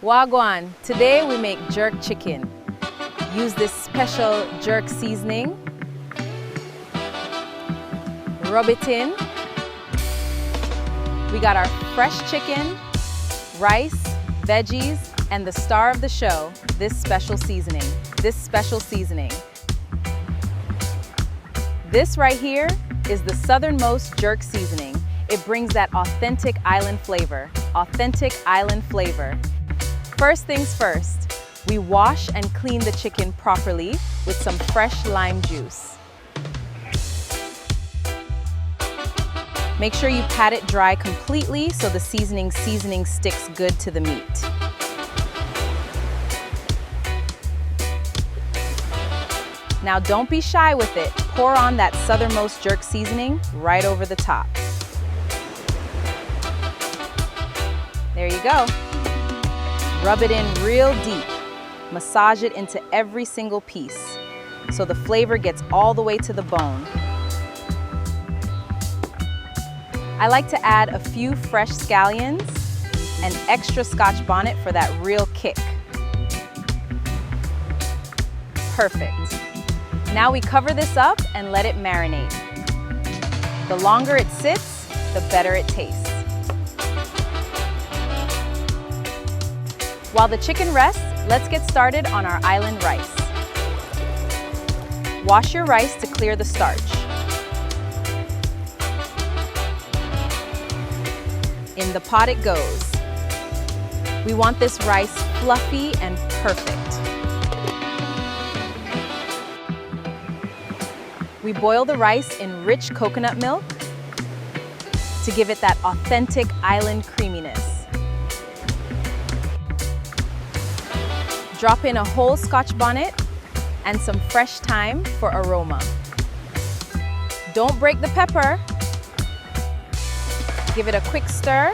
Wagwan, today we make jerk chicken. Use this special jerk seasoning. Rub it in. We got our fresh chicken, rice, veggies, and the star of the show, this special seasoning. This right here is the southernmost jerk seasoning. It brings that authentic island flavor. First things first, we wash and clean the chicken properly with some fresh lime juice. Make sure you pat it dry completely so the seasoning sticks good to the meat. Now don't be shy with it. Pour on that southernmost jerk seasoning right over the top. There you go. Rub it in real deep. Massage it into every single piece so the flavor gets all the way to the bone. I like to add a few fresh scallions and extra Scotch bonnet for that real kick. Perfect. Now we cover this up and let it marinate. The longer it sits, the better it tastes. While the chicken rests, let's get started on our island rice. Wash your rice to clear the starch. In the pot it goes. We want this rice fluffy and perfect. We boil the rice in rich coconut milk to give it that authentic island creaminess. Drop in a whole Scotch bonnet and some fresh thyme for aroma. Don't break the pepper. Give it a quick stir,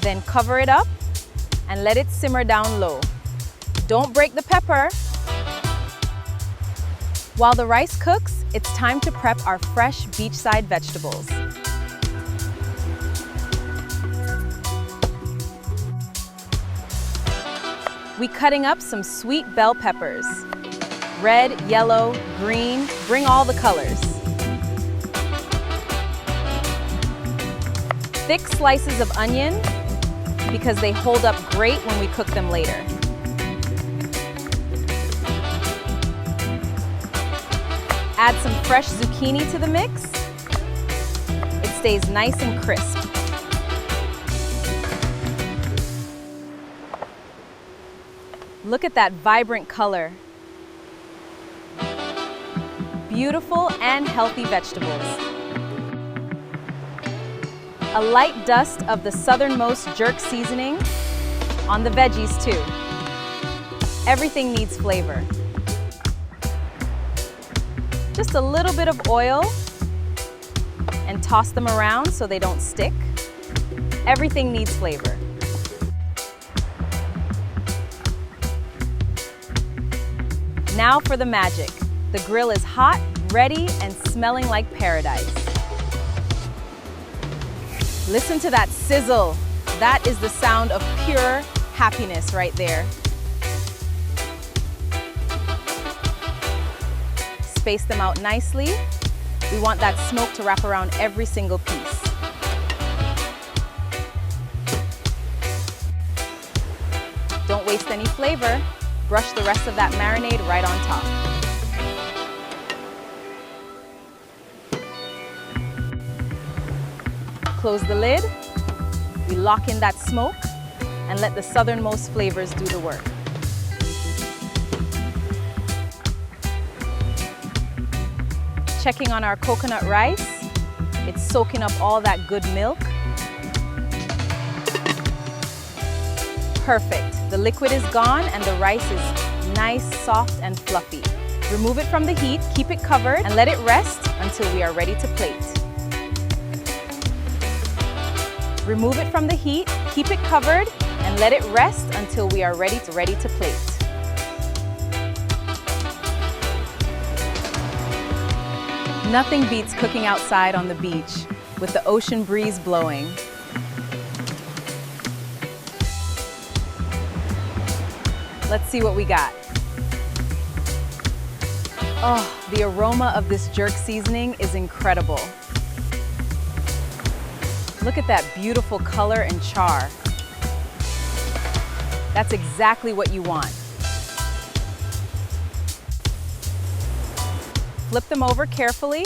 then cover it up and let it simmer down low. Don't break the pepper. While the rice cooks, it's time to prep our fresh beachside vegetables. We're cutting up some sweet bell peppers. Red, yellow, green, bring all the colors. Thick slices of onion because they hold up great when we cook them later. Add some fresh zucchini to the mix. It stays nice and crisp. Look at that vibrant color. Beautiful and healthy vegetables. A light dust of the southernmost jerk seasoning on the veggies too. Everything needs flavor. Just a little bit of oil and toss them around so they don't stick. Everything needs flavor. Now for the magic. The grill is hot, ready, and smelling like paradise. Listen to that sizzle. That is the sound of pure happiness right there. Space them out nicely. We want that smoke to wrap around every single piece. Don't waste any flavor. Brush the rest of that marinade right on top. Close the lid. We lock in that smoke and let the southernmost flavors do the work. Checking on our coconut rice. It's soaking up all that good milk. Perfect. The liquid is gone and the rice is nice, soft, and fluffy. Remove it from the heat, keep it covered, and let it rest until we are ready to plate. Remove it from the heat, keep it covered, and let it rest until we are ready to plate. Nothing beats cooking outside on the beach with the ocean breeze blowing. Let's see what we got. Oh, the aroma of this jerk seasoning is incredible. Look at that beautiful color and char. That's exactly what you want. Flip them over carefully.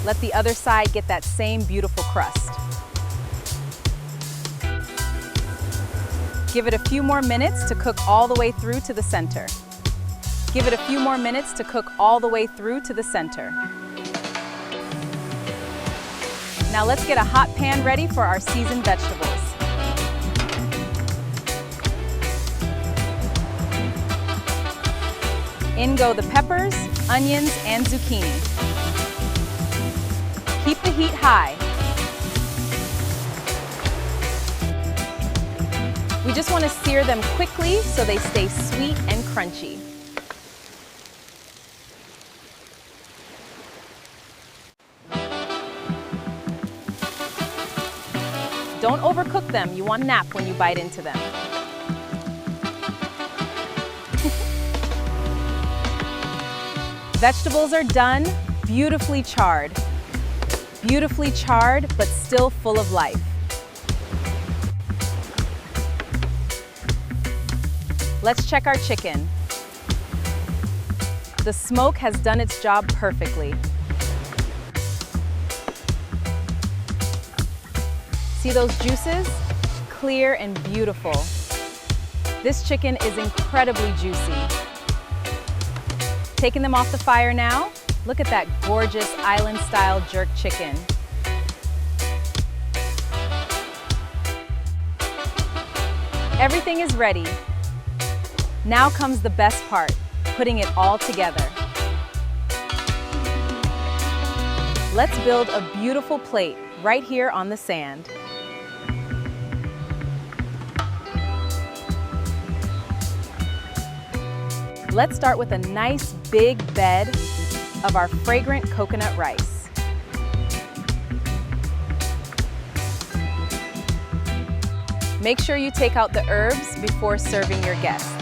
Let the other side get that same beautiful crust. Give it a few more minutes to cook all the way through to the center. Give it a few more minutes to cook all the way through to the center. Now let's get a hot pan ready for our seasoned vegetables. In go the peppers, onions, and zucchini. Keep the heat high. We just want to sear them quickly so they stay sweet and crunchy. Don't overcook them. You want to nap when you bite into them. Vegetables are done, beautifully charred. Beautifully charred, but still full of life. Let's check our chicken. The smoke has done its job perfectly. See those juices? Clear and beautiful. This chicken is incredibly juicy. Taking them off the fire now. Look at that gorgeous island-style jerk chicken. Everything is ready. Now comes the best part, putting it all together. Let's build a beautiful plate right here on the sand. Let's start with a nice big bed of our fragrant coconut rice. Make sure you take out the herbs before serving your guests.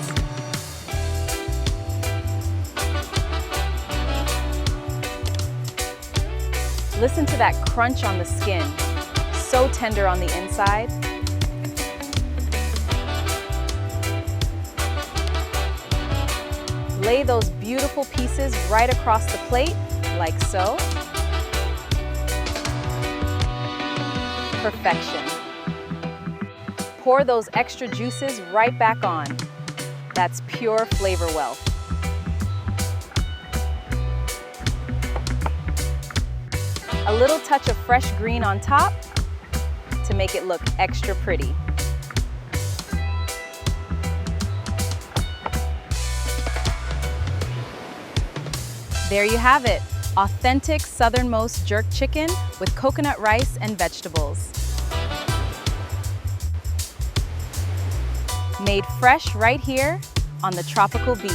Listen to that crunch on the skin, so tender on the inside. Lay those beautiful pieces right across the plate, like so. Perfection. Pour those extra juices right back on. That's pure flavor wealth. A little touch of fresh green on top to make it look extra pretty. There you have it, authentic southernmost jerk chicken with coconut rice and vegetables. Made fresh right here on the tropical beach.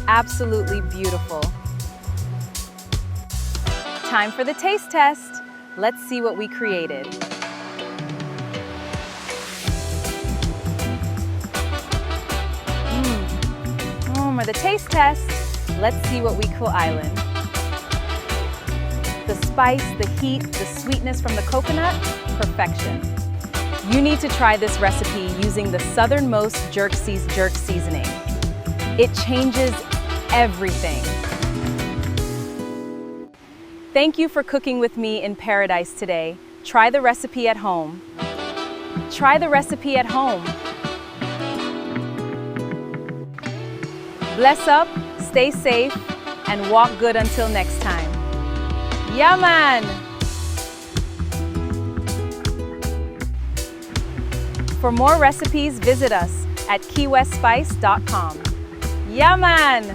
Absolutely beautiful. Time for the taste test. Let's see what we created. For the taste test, let's see what we call island. The spice, the heat, the sweetness from the coconut, perfection. You need to try this recipe using the southernmost jerk seasoning. It changes everything. Thank you for cooking with me in paradise today. Try the recipe at home. Try the recipe at home. Bless up, stay safe, and walk good until next time. Yeah, man! For more recipes, visit us at keywestspice.com. Yeah, man!